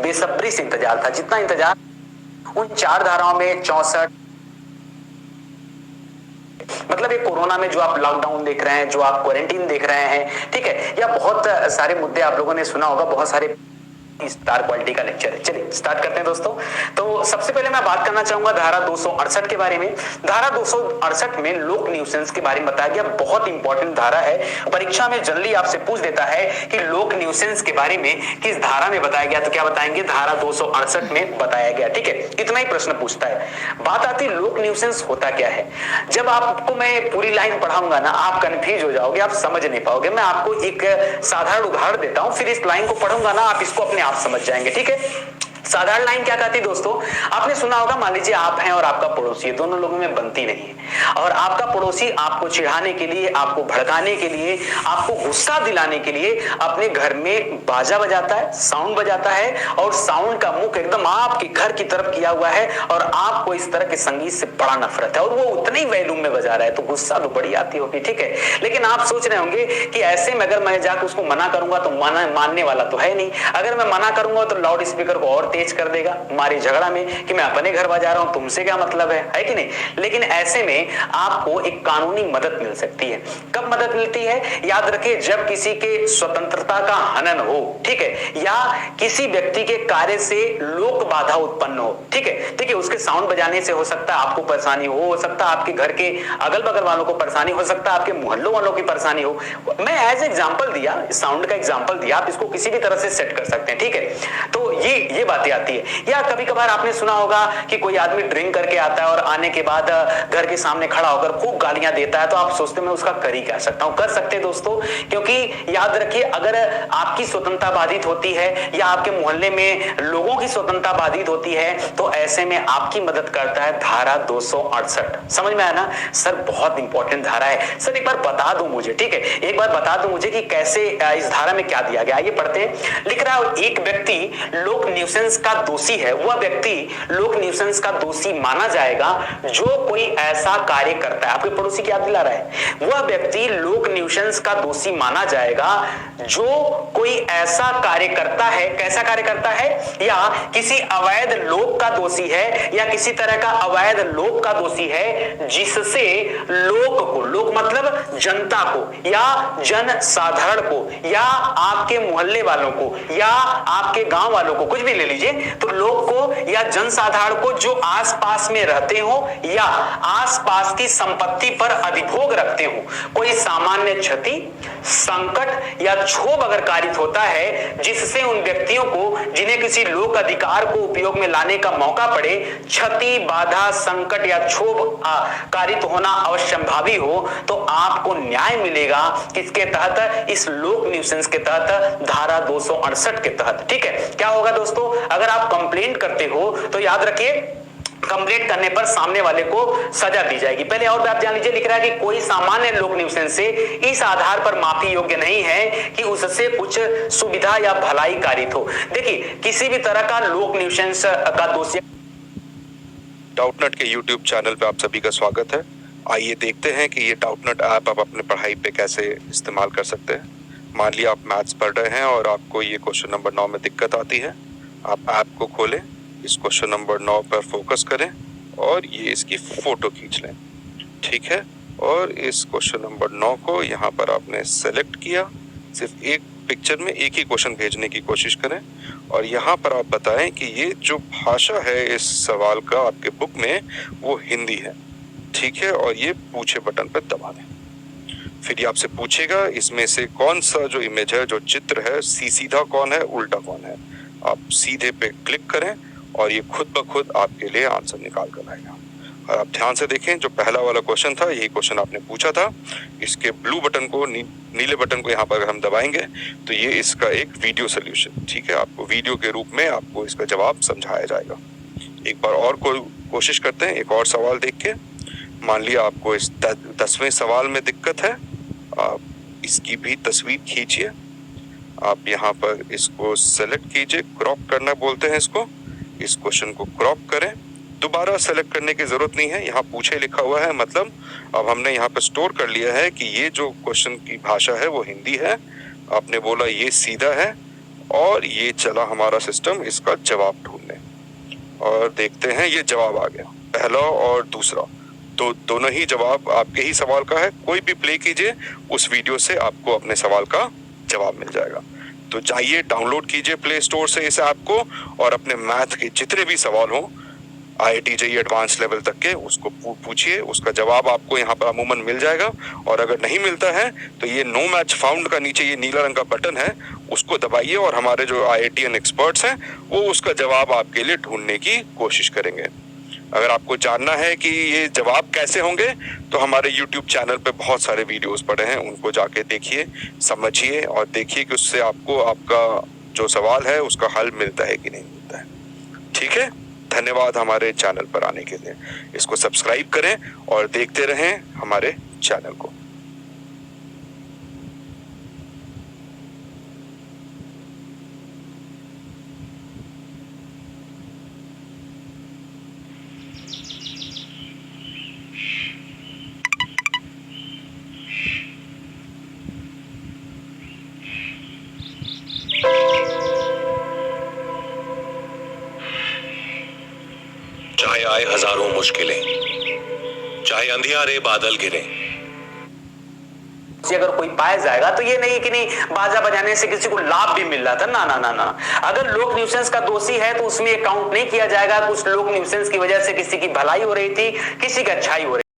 बेसब्री से इंतजार था, जितना इंतजार उन 4 धाराओं में 64, मतलब ये कोरोना में जो आप लॉकडाउन देख रहे हैं, जो आप क्वारंटीन देख रहे हैं, ठीक है, या बहुत सारे मुद्दे आप लोगों ने सुना होगा, बहुत सारे स्टार क्वालिटी का लेक्चर है। चलिए स्टार्ट करते हैं दोस्तों। तो सबसे पहले मैं बात करना चाहूंगा धारा 268 के बारे में। धारा 268 में लोक न्यूसेंस के बारे में बताया गया, बहुत इंपॉर्टेंट धारा है। परीक्षा में जनरली आपसे पूछ देता है कि लोक न्यूसेंस के बारे में किस धारा में बताया गया, तो क्या बताएंगे, धारा 268 में बताया गया, ठीक है, इतना ही प्रश्न पूछता है। बात आती है लोक न्यूसेंस होता क्या है। जब आपको मैं पूरी लाइन पढ़ाऊंगा ना, आप कंफ्यूज हो जाओगे, आप समझ नहीं पाओगे। मैं आपको एक साधारण उदाहरण देता हूं, फिर इस लाइन को पढ़ूंगा ना, आप इसको अपने आप समझ जाएंगे, ठीक है। साधारण लाइन क्या कहती है दोस्तों, आपने सुना होगा, मान लीजिए आप हैं और आपका पड़ोसी, दोनों लोगों में बनती नहीं है, और आपका पड़ोसी आपको चिढ़ाने के लिए, आपको भड़काने के लिए, आपको गुस्सा दिलाने के लिए अपने घर में बाजा बजाता है, साउंड बजाता है, और साउंड का मुख एकदम आपके घर की तरफ किया हुआ है, और आपको इस तरह के संगीत से बड़ा नफरत है, और वो उतने ही वॉल्यूम में बजा रहा है, तो गुस्सा तो बड़ी आती होगी, ठीक है। लेकिन आप सोच रहे होंगे कि ऐसे में अगर मैं जाकर उसको मना करूंगा तो मानने वाला तो है नहीं, अगर मैं मना करूंगा तो लाउड स्पीकर को और तेज कर देगा हमारी झगड़ा में कि मैं अपने घर बजा रहा हूं, तुमसे क्या मतलब है कि नहीं। लेकिन ऐसे में आपको एक कानूनी मदद मिल सकती है। कब मदद मिलती है, याद रखिए, जब किसी के स्वतंत्रता का हनन हो, ठीक है, या किसी व्यक्ति के कार्य से लोक बाधा उत्पन्न हो, ठीक है, ठीक है, उसके साउंड बजाने से हो सकता है आपको परेशानी हो सकता है आपके घर के अगल बगल वालों को परेशानी हो सकता है, आपके मोहल्लों वालों की परेशानी हो। मैं एज एग्जांपल दिया, साउंड का एग्जांपल दिया, आप इसको किसी भी तरह से सेट कर सकते हैं, ठीक है। तो ये बातें आती है। या कभी कभार आपने सुना होगा कि कोई आदमी ड्रिंक करके आता है और आने के बाद घर के सामने खड़ा होकर खूब गालियां देता है, तो आप सोचते हैं मैं उसका कर ही क्या सकता हूं। कर सकते हैं दोस्तों, क्योंकि याद रखिए, अगर आपकी स्वतंत्रता बाधित होती है या आपके मोहल्ले में लोगों की स्वतंत्रता बाधित होती है, तो ऐसे में आपकी मदद करता है धारा 268। समझ में आया ना सर, बहुत इंपॉर्टेंट धारा है सर, एक बार बता दो मुझे, ठीक है, एक बार बता दो मुझे कि कैसे इस धारा में क्या दिया गया। आइए पढ़ते हैं। लिख रहा है, एक व्यक्ति लोक न्यूसेंस का दोषी है, वह व्यक्ति लोक न्यूसेंस का दोषी माना जाएगा जो कोई ऐसा कार्य करता है। आपके पड़ोसी की याद दिला रहा है, वह व्यक्ति लोक न्यूसेंस का दोषी माना जाएगा जो कोई ऐसा कार्य करता है, कैसा कार्य करता है, या किसी अवैध लोक का दोषी है, या किसी तरह का अवैध लोक का दोषी है जिससे लोक को, लोक मतलब जनता को या जन साधारण को या आपके मोहल्ले वालों को या आपके गांव वालों को, कुछ भी ले लीजिए, तो लोग को या जनसाधारण को जो आसपास में रहते हो या आसपास की संपत्ति पर अधिभोग रखते हो, कोई सामान्य क्षति, संकट या क्षोभ अगर कारित होता है जिससे उन व्यक्तियों को जिन्हें किसी लोक अधिकार को उपयोग में लाने का मौका पड़े, क्षति, बाधा, संकट या क्षोभ कारित होना अवश्यंभावी हो, तो आपको न्याय मिलेगा किसके तहत, इस लोक न्यूसेंस के तहत, धारा 268 के तहत, ठीक है। क्या होगा दोस्तों, अगर आप कंप्लेंट करते हो तो याद रखिए, कंप्लेंट करने पर सामने वाले को सजा दी जाएगी। पहले और बात जान लीजिए, लिख रहा है कि कोई सामान्य लोक न्यूसेंस से इस आधार पर माफी योग्य नहीं है कि उससे कुछ सुविधा या भलाई कारित हो। देखिए, किसी भी तरह का लोक न्यूसेंस का दोषी। डाउटनट के YouTube चैनल पे आप सभी का स्वागत है। आइए देखते हैं कि ये डाउटनट ऐप आप अपने पढ़ाई पे कैसे इस्तेमाल कर सकते हैं। मान लिया आप मैथ्स पढ़ रहे हैं और आपको ये क्वेश्चन नंबर 9 में दिक्कत आती है। आप ऐप को खोलें, इस क्वेश्चन नंबर 9 पर फोकस करें और ये इसकी फोटो खींच लें, ठीक है। और इस क्वेश्चन नंबर 9 को यहाँ पर आपने सेलेक्ट किया, सिर्फ एक पिक्चर में एक ही क्वेश्चन भेजने की कोशिश करें और यहाँ पर आप बताएं कि ये जो भाषा है इस सवाल का आपके बुक में वो हिंदी है, ठीक है। और ये पूछे बटन पर दबा दें। फिर ये आपसे पूछेगा इसमें से कौन सा जो इमेज है, जो चित्र है, सीधा कौन है, उल्टा कौन है। आप सीधे पे क्लिक करें और ये खुद ब खुद आपके लिए आंसर निकाल कर आएगा। और आप ध्यान से देखें, जो पहला वाला क्वेश्चन था, यही क्वेश्चन आपने पूछा था, इसके ब्लू बटन को, नीले बटन को यहाँ पर अगर हम दबाएंगे तो ये इसका एक वीडियो सोल्यूशन, ठीक है, आपको वीडियो के रूप में आपको इसका जवाब समझाया जाएगा। एक बार और कोशिश करते हैं, एक और सवाल देख के। मान लिया आपको इस 10वें सवाल में दिक्कत है, आप इसकी भी तस्वीर खींचिए। आप यहाँ पर इसको सेलेक्ट कीजिए, क्रॉप करना बोलते हैं इसको, इस क्वेश्चन को क्रॉप करें। दोबारा सेलेक्ट करने की जरूरत नहीं है, यहाँ पूछे लिखा हुआ है, मतलब अब हमने यहाँ पर स्टोर कर लिया है कि ये जो क्वेश्चन की भाषा है वो हिंदी है। आपने बोला ये सीधा है, और ये चला हमारा सिस्टम इसका जवाब ढूंढने, और देखते हैं ये जवाब आ गया, पहला और दूसरा। तो दोनों ही जवाब आपके ही सवाल का है। कोई भी प्ले कीजिए, उस वीडियो से आपको अपने सवाल का जवाब मिल जाएगा। तो जाइए, डाउनलोड कीजिए प्ले स्टोर से इस ऐप को, और अपने मैथ के जितने भी सवाल हों IIT JEE एडवांस लेवल तक के, उसको पूछिए, उसका जवाब आपको यहाँ पर अमूमन मिल जाएगा। और अगर नहीं मिलता है तो ये नो मैच फाउंड का नीचे ये नीला रंग का बटन है, उसको दबाइए, और हमारे जो IITian एक्सपर्ट्स हैं वो उसका जवाब आपके लिए ढूंढने की कोशिश करेंगे। अगर आपको जानना है कि ये जवाब कैसे होंगे, तो हमारे YouTube चैनल पे बहुत सारे वीडियोस पड़े हैं, उनको जाके देखिए, समझिए, और देखिए कि उससे आपको आपका जो सवाल है उसका हल मिलता है कि नहीं मिलता है। ठीक है, धन्यवाद हमारे चैनल पर आने के लिए। इसको सब्सक्राइब करें और देखते रहें हमारे चैनल को। चाहे आए हजारों मुश्किलें, चाहे अंधियारे बादल गिरे, अगर कोई पाया जाएगा तो ये नहीं कि नहीं बाजा बजाने से किसी को लाभ भी मिल रहा था, ना ना ना ना। अगर लोक न्यूसेंस का दोषी है तो उसमें काउंट नहीं किया जाएगा। कुछ लोक न्यूसेंस की वजह से किसी की भलाई हो रही थी, किसी की अच्छाई हो रही